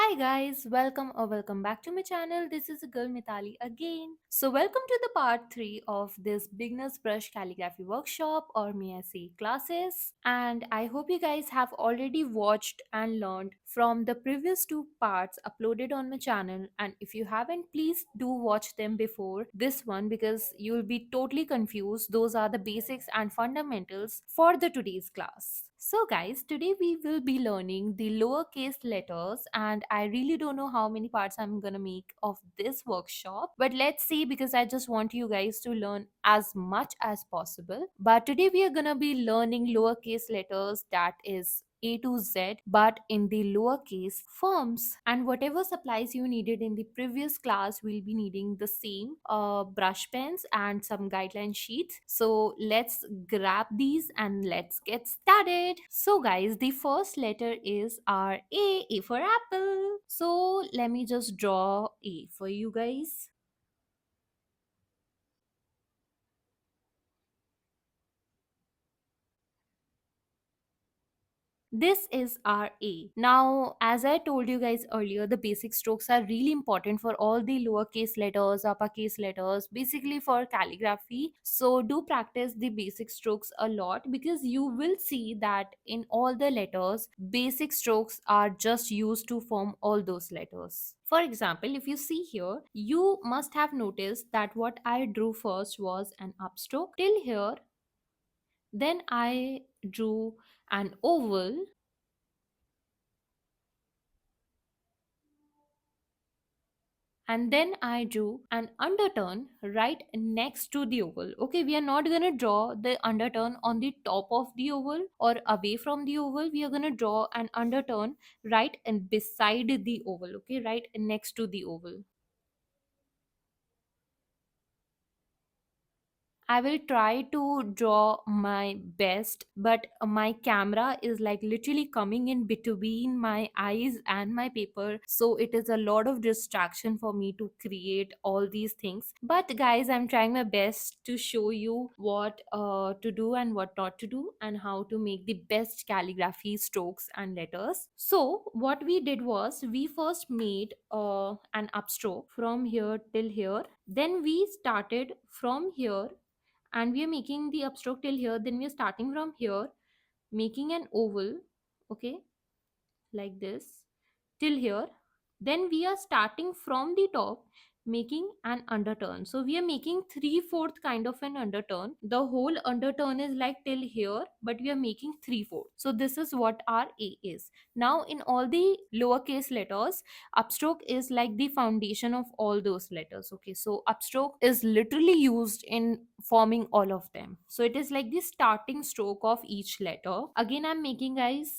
Hi guys, welcome back to my channel. This is a girl Mitali again. So welcome to the part 3 of this beginner's brush calligraphy workshop, or may I say classes. And I hope you guys have already watched and learned from the previous two parts uploaded on my channel, and if you haven't, please do watch them before this one because you'll be totally confused. Those are the basics and fundamentals for the today's class. So guys, today we will be learning the lowercase letters, and I really don't know how many parts I'm gonna make of this workshop, but let's see, because I just want you guys to learn as much as possible. But today we are gonna be learning lowercase letters, that is A to Z, but in the lowercase forms. And whatever supplies you needed in the previous class, we'll be needing the same brush pens and some guideline sheets. So let's grab these and let's get started. So guys, the first letter is our A for apple. So let me just draw A for you guys. This is our A. Now, as I told you guys earlier, the basic strokes are really important for all the lowercase letters, uppercase letters, basically for calligraphy. So, do practice the basic strokes a lot, because you will see that in all the letters, basic strokes are just used to form all those letters. For example, if you see here, you must have noticed that what I drew first was an upstroke till here, then I drew an oval, and then I drew an underturn right next to the oval. Okay, we are not gonna draw the underturn on the top of the oval or away from the oval. We are gonna draw an underturn right and beside the oval. Okay, right next to the oval. I will try to draw my best, but my camera is like literally coming in between my eyes and my paper. So it is a lot of distraction for me to create all these things. But guys, I'm trying my best to show you what to do and what not to do, and how to make the best calligraphy strokes and letters. So what we did was, we first made an upstroke from here till here. Then we started from here and we are making the upstroke till here. Then we are starting from here, making an oval, okay, like this, till here. Then we are starting from the top, making an underturn. So we are making 3/4 kind of an underturn. The whole underturn is like till here, but we are making 3/4. So this is what our A is. Now in all the lowercase letters, upstroke is like the foundation of all those letters. Okay, so upstroke is literally used in forming all of them. So it is like the starting stroke of each letter. Again, I'm making, guys.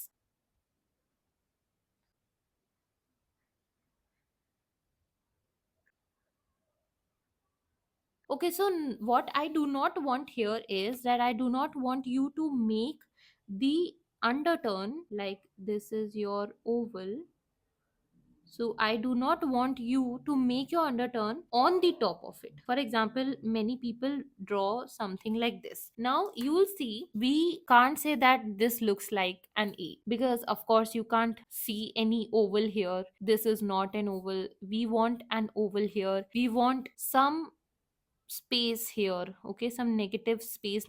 Okay, so what I do not want here is that I do not want you to make the underturn like this is your oval. So I do not want you to make your underturn on the top of it. For example, many people draw something like this. Now you will see, we can't say that this looks like an A, because of course you can't see any oval here. This is not an oval. We want an oval here. We want some space here. Okay, some negative space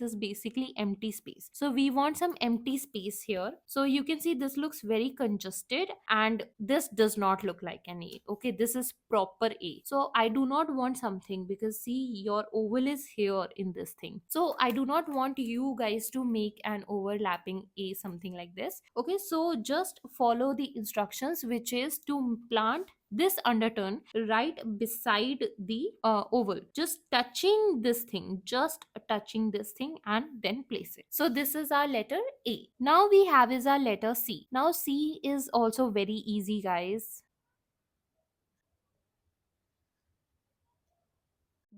is basically empty space, so we want some empty space here. So you can see this looks very congested, and this does not look like an A. Okay, this is proper A. So I do not want something, because see, your oval is here in this thing, so I do not want you guys to make an overlapping A, something like this. Okay, so just follow the instructions, which is to plant this underturn right beside the oval, just touching this thing, just touching this thing, and then place it. So this is our letter A. Now we have is our letter C. Now C is also very easy, guys.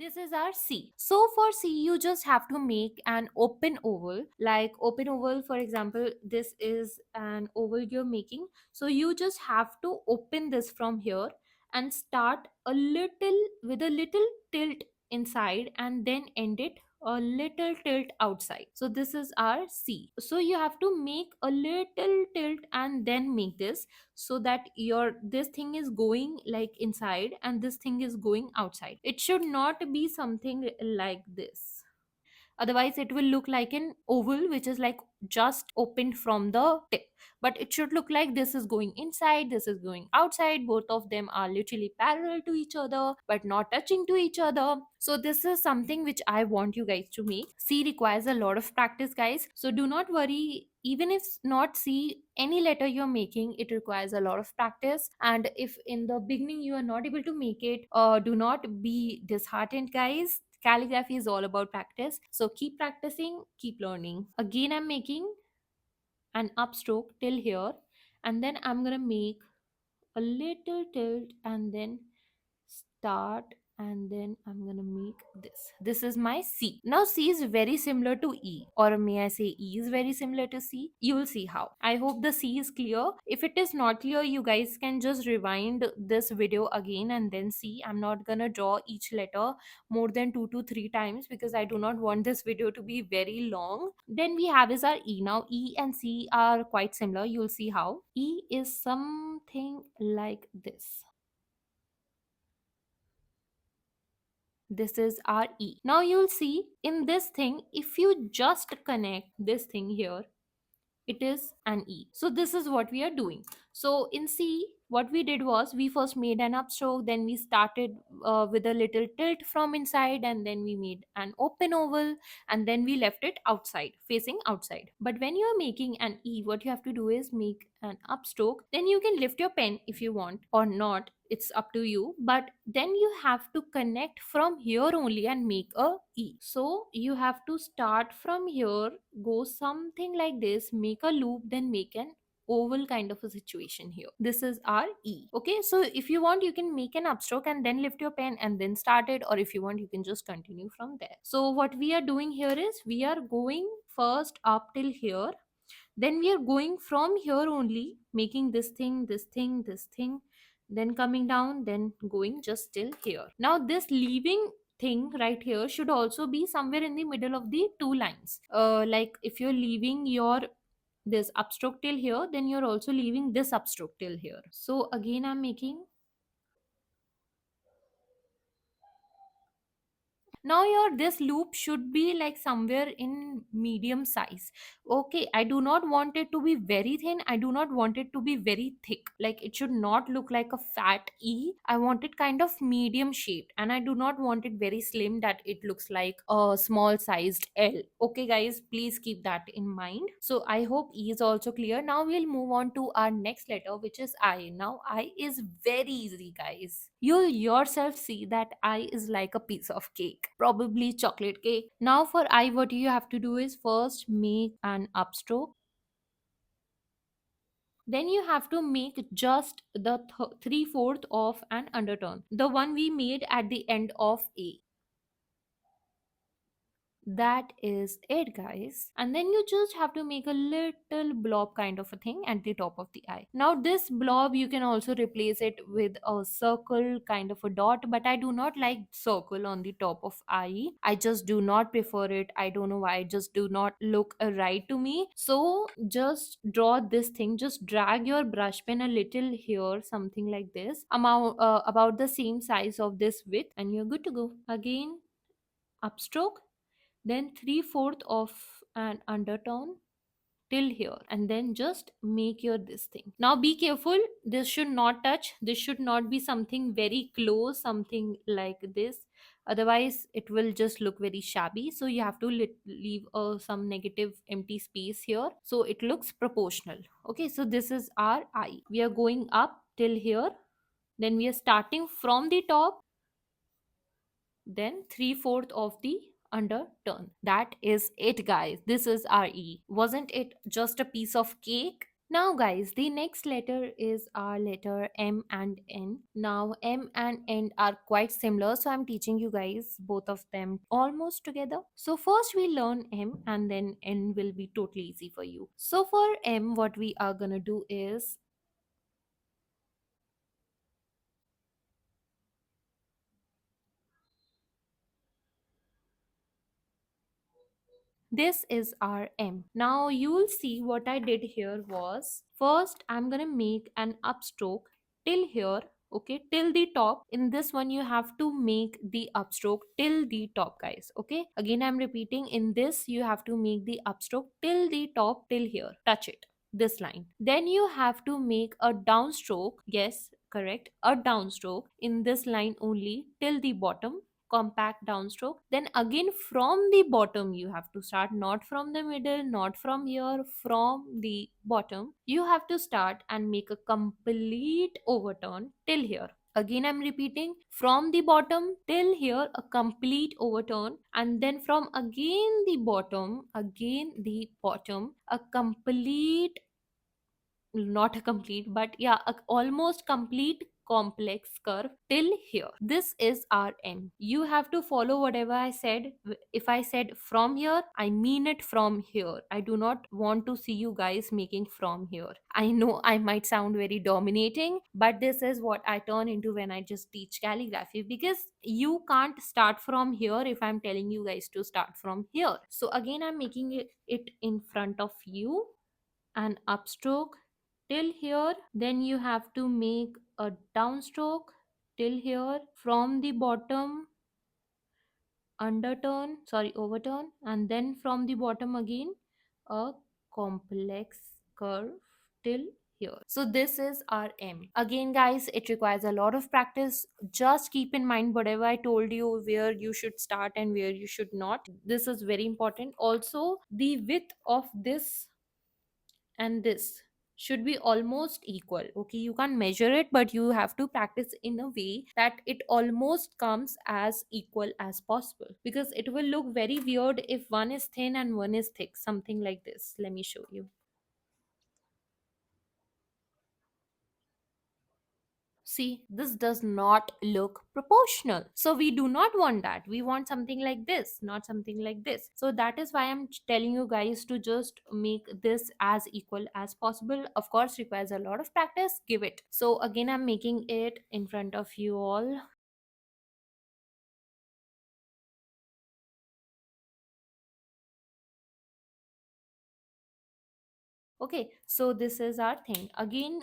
This is our C. So for C, you just have to make an open oval. Like open oval, for example, this is an oval you're making. So you just have to open this from here and start a little with a little tilt inside, and then end it a little tilt outside. So this is our C. So you have to make a little tilt and then make this, so that your this thing is going like inside and this thing is going outside. It should not be something like this, otherwise it will look like an oval which is like just opened from the tip. But it should look like this is going inside, this is going outside, both of them are literally parallel to each other but not touching to each other. So this is something which I want you guys to make. C requires a lot of practice, guys, so do not worry. Even if not C, any letter you're making, it requires a lot of practice. And if in the beginning you are not able to make it, do not be disheartened, guys. Calligraphy is all about practice. So keep practicing, keep learning. Again, I'm making an upstroke till here, and then I'm gonna make a little tilt and then start, and then I'm gonna make this is my C. Now C is very similar to E, or may I say E is very similar to C. You will see how. I hope the C is clear. If it is not clear, you guys can just rewind this video again and then see. I'm not gonna draw each letter more than 2 to 3 times because I do not want this video to be very long. Then we have is our E. Now E and C are quite similar. You'll see how. E is something like this. This is our E. Now you'll see in this thing, if you just connect this thing here, it is an E. So this is what we are doing. So in C, what we did was we first made an upstroke, then we started with a little tilt from inside, and then we made an open oval, and then we left it outside, facing outside. But when you are making an E, what you have to do is make an upstroke. Then you can lift your pen if you want or not. It's up to you. But then you have to connect from here only and make a E. So you have to start from here, go something like this, make a loop, then make an oval kind of a situation here. This is our E. Okay, so if you want, you can make an upstroke and then lift your pen and then start it, or if you want, you can just continue from there. So what we are doing here is we are going first up till here, then we are going from here only, making this thing, then coming down, then going just till here. Now this leaving thing right here should also be somewhere in the middle of the two lines. Like if you're leaving your this upstroke till here, then you're also leaving this upstroke till here. So again, I'm making. Now your this loop should be like somewhere in medium size. Okay, I do not want it to be very thin, I do not want it to be very thick. Like it should not look like a fat E. I want it kind of medium shaped, and I do not want it very slim that it looks like a small sized L. Okay guys, please keep that in mind. So I hope E is also clear. Now we'll move on to our next letter, which is I. Now I is very easy, guys. You'll yourself see that I is like a piece of cake, probably chocolate cake. Now for I, what you have to do is first make an upstroke. Then you have to make just the 3/4 of an underturn, the one we made at the end of A. That is it, guys. And then you just have to make a little blob kind of a thing at the top of the eye. Now this blob, you can also replace it with a circle kind of a dot, but I do not like circle on the top of eye. I just do not prefer it. I don't know why, it just do not look right to me. So just draw this thing, just drag your brush pen a little here, something like this amount, about the same size of this width, and you're good to go. Again, upstroke, then 3/4 of an undertone till here, and then just make your this thing. Now be careful, this should not touch, this should not be something very close, something like this, otherwise it will just look very shabby. So you have to leave some negative empty space here so it looks proportional. Okay, so this is our eye. We are going up till here, then we are starting from the top, then 3/4 of the underturn. That is it, guys. This is our E. Wasn't it just a piece of cake? Now guys, the next letter is our letter M and N. Now M and N are quite similar, so I'm teaching you guys both of them almost together. So first we learn M and then N will be totally easy for you. So for M, what we are gonna do is This is our M. Now you'll see what I did here was, first I'm gonna make an upstroke till here, okay, till the top. In this one you have to make the upstroke till the top, guys, okay. Again I'm repeating, in this you have to make the upstroke till the top, till here, touch it, this line. Then you have to make a downstroke, yes, correct, a downstroke in this line only till the bottom, compact downstroke. Then again from the bottom you have to start, not from the middle, not from here, from the bottom you have to start and make a complete overturn till here. Again I'm repeating, from the bottom till here a complete overturn, and then from again the bottom a complete, not a complete, but yeah, a almost complete complex curve till here. This is our M. You have to follow whatever I said. If I said from here, I mean it from here. I do not want to see you guys making from here. I know I might sound very dominating, but this is what I turn into when I just teach calligraphy, because you can't start from here if I'm telling you guys to start from here. So again I'm making it in front of you, an upstroke till here, then you have to make a downstroke till here, from the bottom underturn, sorry, overturn, and then from the bottom again a complex curve till here. So this is our M. Again guys, it requires a lot of practice. Just keep in mind whatever I told you, where you should start and where you should not. This is very important. Also the width of this and this should be almost equal, okay. You can't measure it, but you have to practice in a way that it almost comes as equal as possible, because it will look very weird if one is thin and one is thick, something like this. Let me show you. See, this does not look proportional. So we do not want that. We want something like this, not something like this. So that is why I'm telling you guys to just make this as equal as possible. Of course, requires a lot of practice. Give it. So again, I'm making it in front of you all. Okay, so this is our thing. Again,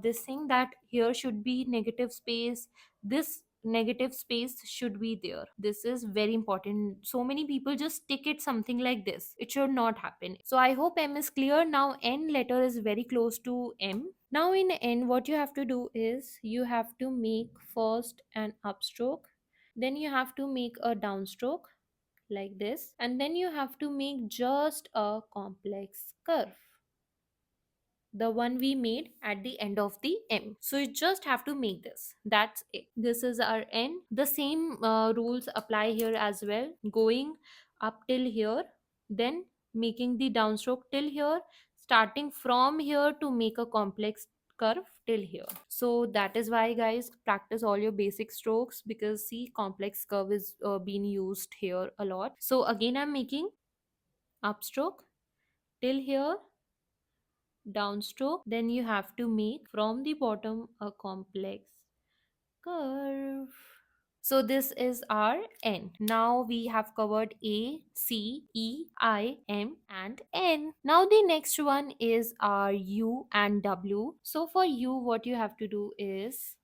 this thing that here should be negative space, this negative space should be there. This is very important. So many people just stick it something like this. It should not happen. So I hope M is clear. Now N letter is very close to M. Now in N, what you have to do is you have to make first an upstroke, then you have to make a downstroke like this, and then you have to make just a complex curve, the one we made at the end of the M. So you just have to make this. That's it. This is our N. The same rules apply here as well. Going up till here, then making the downstroke till here, starting from here to make a complex curve till here. So that is why guys, practice all your basic strokes, because see, complex curve is being used here a lot. So again I'm making upstroke till here, downstroke, then you have to make from the bottom a complex curve. So this is our N. Now we have covered A, C, E, I, M and N. Now the next one is our U and W. So for U, what you have to do is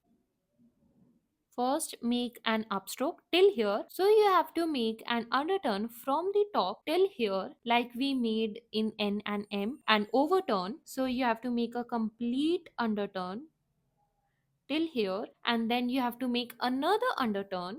first make an upstroke till here. So you have to make an underturn from the top till here, like we made in N and M, and overturn. So you have to make a complete underturn till here, and then you have to make another underturn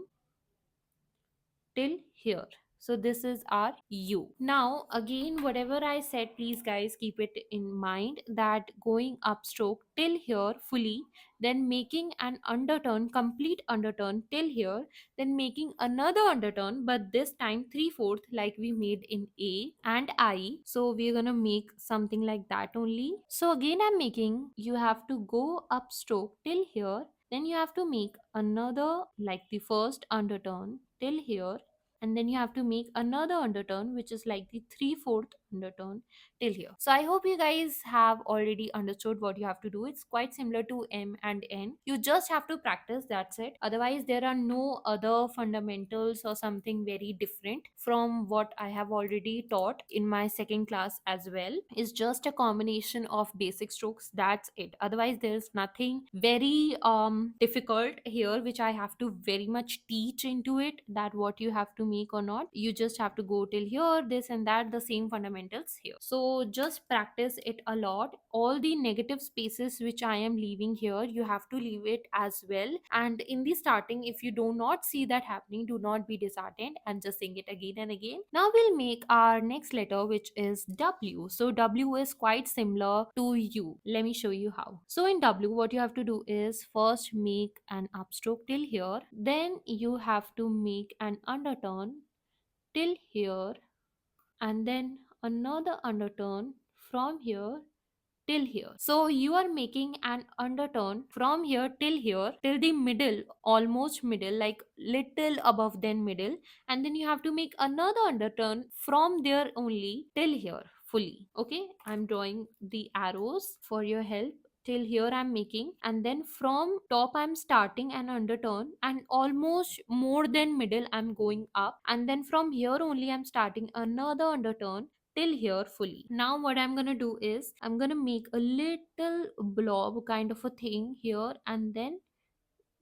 till here. So this is our U. Now again, whatever I said, please guys keep it in mind, that going upstroke till here fully, then making an underturn, complete underturn till here, then making another underturn, but this time 3/4 like we made in A and I. So we're gonna make something like that only. So again I'm making, you have to go upstroke till here, then you have to make another like the first underturn till here, and then you have to make another underturn which is like the 3/4 underturn till here. So I hope you guys have already understood what you have to do. It's quite similar to M and N. You just have to practice, that's it. Otherwise there are no other fundamentals or something very different from what I have already taught in my second class as well. It's just a combination of basic strokes, that's it. Otherwise there's nothing very difficult here which I have to very much teach into it, that what you have to make or not. You just have to go till here, this and that, the same fundamentals here. So just practice it a lot. All the negative spaces which I am leaving here, you have to leave it as well. And in the starting, if you do not see that happening, do not be disheartened and just sing it again and again. Now we'll make our next letter, which is W. So W is quite similar to U. Let me show you how. So in W, what you have to do is first make an upstroke till here, then you have to make an underturn till here, and then another underturn from here till here. So you are making an underturn from here till the middle, almost middle, like little above than middle, and then you have to make another underturn from there only till here fully. Okay, I'm drawing the arrows for your help. Till here I'm making, and then from top I'm starting an underturn, and almost more than middle I'm going up, and then from here only I'm starting another underturn till here fully. Now what I'm gonna do is I'm gonna make a little blob kind of a thing here, and then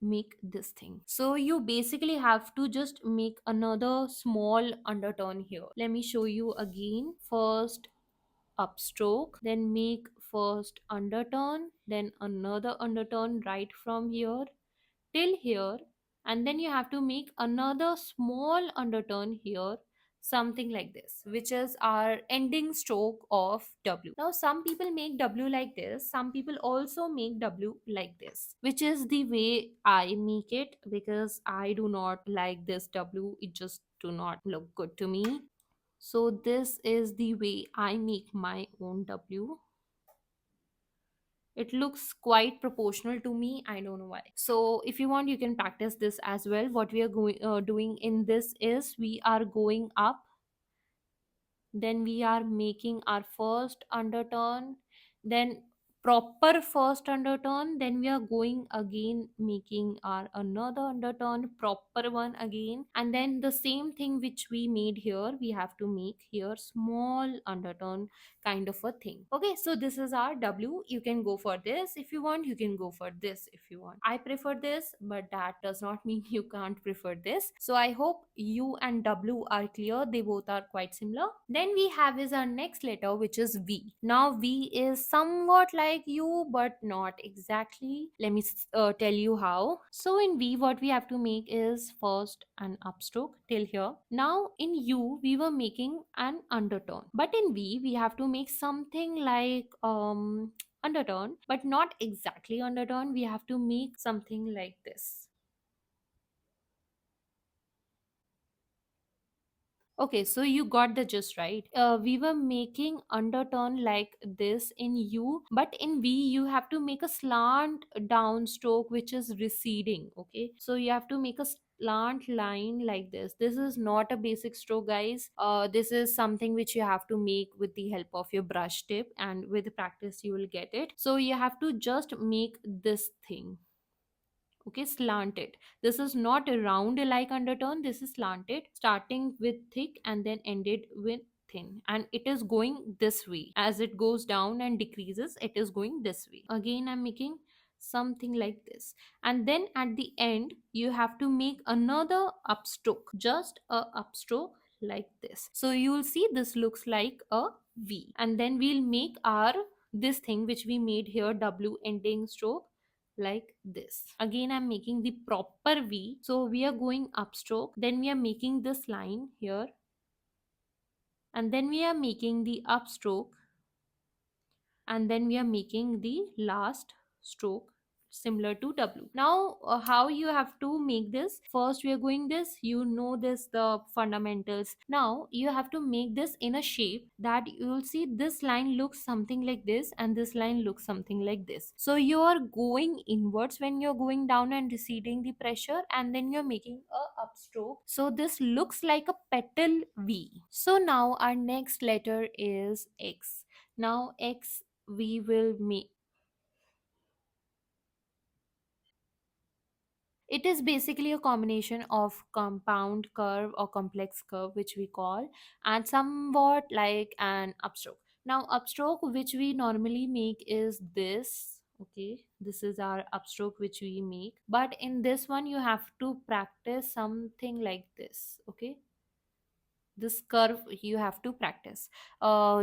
make this thing. So you basically have to just make another small underturn here. Let me show you again. First upstroke, then make first underturn, then another underturn right from here till here, and then you have to make another small underturn here, something like this, which is our ending stroke of W. Now some people make W like this, some people also make W like this, which is the way I make it, because I do not like this W. It just do not look good to me. So this is the way I make my own W. It looks quite proportional to me, I don't know why. So if you want, you can practice this as well. What we are doing in this is we are going up, then we are making our first underturn, then proper first underturn, then we are going again making our another underturn, proper one again, and then the same thing which we made here, we have to make here small underturn kind of a thing. Okay, so this is our W. You can go for this if you want, you can go for this if you want. I prefer this, but that does not mean you can't prefer this. So I hope U and W are clear, they both are quite similar. Then we have is our next letter, which is V. Now V is somewhat like U but not exactly. Let me tell you how. So in V, what we have to make is first an upstroke till here. Now in U we were making an underturn, but in V we have to make something like underturn, but not exactly underturn. We have to make something like this. Okay, so you got the gist, right? We were making underturn like this in U, but in V you have to make a slant down stroke which is receding. Okay, so you have to make a slant line like this. This is not a basic stroke, guys. This is something which you have to make with the help of your brush tip, and with practice you will get it. So you have to just make this thing. Okay, slanted. This is not a round like underturn, this is slanted, starting with thick and then ended with thin, and it is going this way. As it goes down and decreases, it is going this way. Again I'm making something like this, and then at the end you have to make another upstroke, just a upstroke like this. So you will see this looks like a V, and then we'll make our this thing which we made here, W ending stroke, like this. Again I'm making the proper V. So we are going upstroke, then we are making this line here, and then we are making the upstroke, and then we are making the last stroke similar to W. Now, how you have to make this? First, we are going this. You know this, the fundamentals. Now, you have to make this in a shape that you will see this line looks something like this, and this line looks something like this. So you are going inwards when you're going down and receding the pressure, and then you're making a upstroke. So this looks like a petal V. So now our next letter is X. Now X we will make. It is basically a combination of compound curve or complex curve, which we call, and somewhat like an upstroke. Now, upstroke which we normally make is this. Okay, this is our upstroke which we make. But in this one, you have to practice something like this. Okay, this curve you have to practice.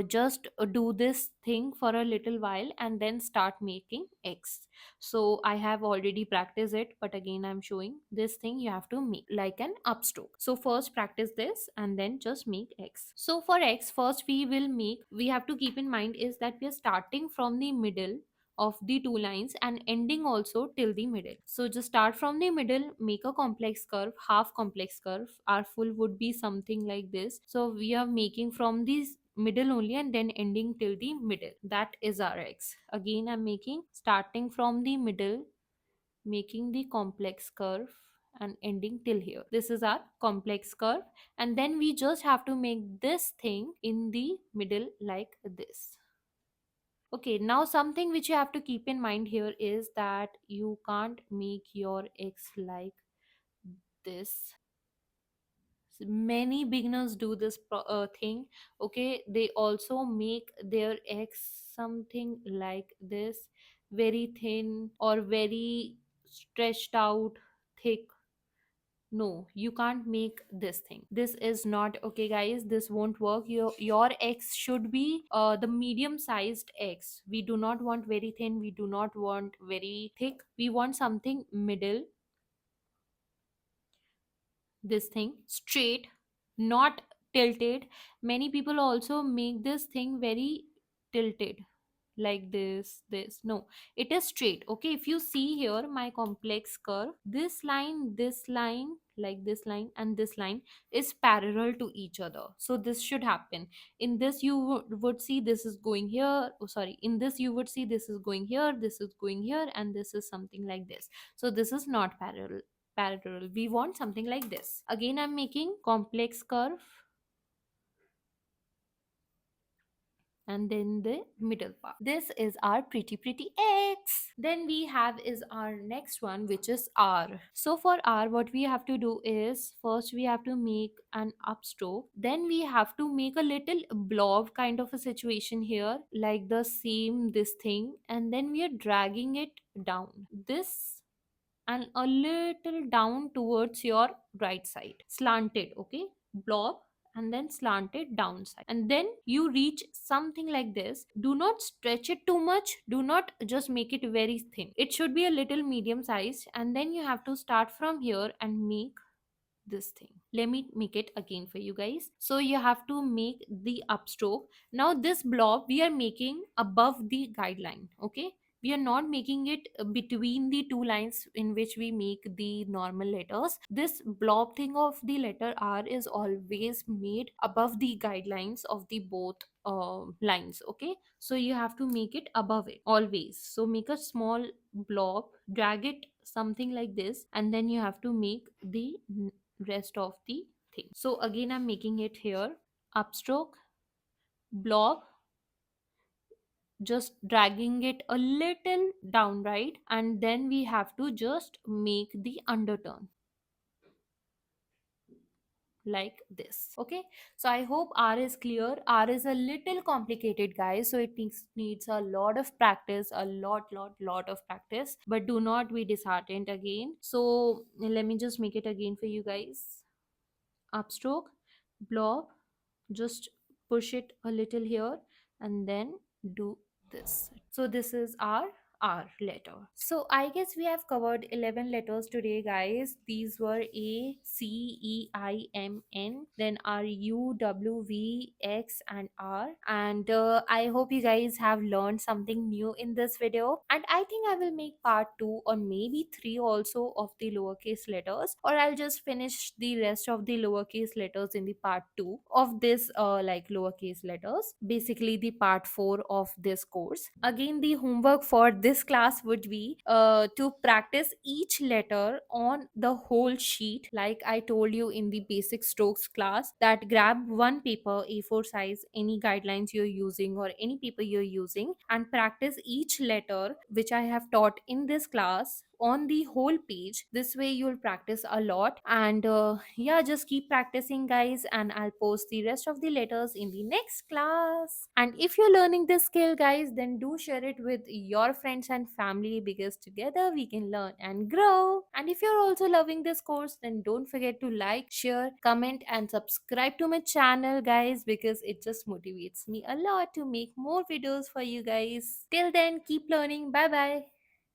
Just do this thing for a little while and then start making X. So I have already practiced it, but again I'm showing this thing you have to make like an upstroke. So first practice this and then just make X. So for X, first we have to keep in mind is that we are starting from the middle of the two lines and ending also till the middle. So just start from the middle, make a complex curve, half complex curve. Our full would be something like this. So we are making from this middle only and then ending till the middle. That is our X. Again, I'm making starting from the middle, making the complex curve and ending till here. This is our complex curve, and then we just have to make this thing in the middle like this. Okay, now something which you have to keep in mind here is that you can't make your X like this. Many beginners do this thing. Okay, they also make their X something like this, very thin or very stretched out, thick. No, you can't make this thing. This is not okay, guys. This won't work. Your X should be the medium sized X. We do not want very thin, we do not want very thick, we want something middle. This thing straight, not tilted. Many people also make this thing very tilted, like this. No, it is straight. Okay, if you see here my complex curve, this line, like this line and this line is parallel to each other. So this should happen. In this you would see this is going here. Oh, sorry, in this you would see this is going here, this is going here, and this is something like this. So this is not parallel. We want something like this. Again, I'm making complex curve and then the middle part. This is our pretty X. Then we have is our next one, which is R. So for R, what we have to do is first we have to make an upstroke, then we have to make a little blob kind of a situation here, like the same this thing, and then we are dragging it down this and a little down towards your right side, slanted. Okay, blob and then slanted downside, and then you reach something like this. Do not stretch it too much, do not just make it very thin, it should be a little medium sized, and then you have to start from here and make this thing. Let me make it again for you guys. So you have to make the upstroke. Now this blob we are making above the guideline. Okay, we are not making it between the two lines in which we make the normal letters. This blob thing of the letter R is always made above the guidelines of the both lines. Okay, so you have to make it above it always. So make a small blob, drag it something like this, and then you have to make the rest of the thing. So again, I'm making it here, upstroke, blob, just dragging it a little down, right? And then we have to just make the underturn like this. Okay, so I hope R is clear. R is a little complicated, guys, so it needs a lot of practice, a lot of practice, but do not be disheartened again. So let me just make it again for you guys. Upstroke, blob, just push it a little here and then do this. So this is our R letter. So I guess we have covered 11 letters today, guys. These were A, C, E, I, M, N, then R, U, W, V, X, and R. And I hope you guys have learned something new in this video. And I think I will make part 2 or maybe 3 also of the lowercase letters, or I'll just finish the rest of the lowercase letters in the part 2 of this like lowercase letters, basically the part 4 of this course. Again, the homework for this class would be to practice each letter on the whole sheet, like I told you in the basic strokes class, that grab one paper, A4 size, any guidelines you're using or any paper you're using, and practice each letter which I have taught in this class on the whole page. This way you'll practice a lot. And yeah, just keep practicing, guys, and I'll post the rest of the letters in the next class. And if you're learning this skill, guys, then do share it with your friends and family, because together we can learn and grow. And if you're also loving this course, then don't forget to like, share, comment, and subscribe to my channel, guys, because it just motivates me a lot to make more videos for you guys. Till then, keep learning. Bye bye.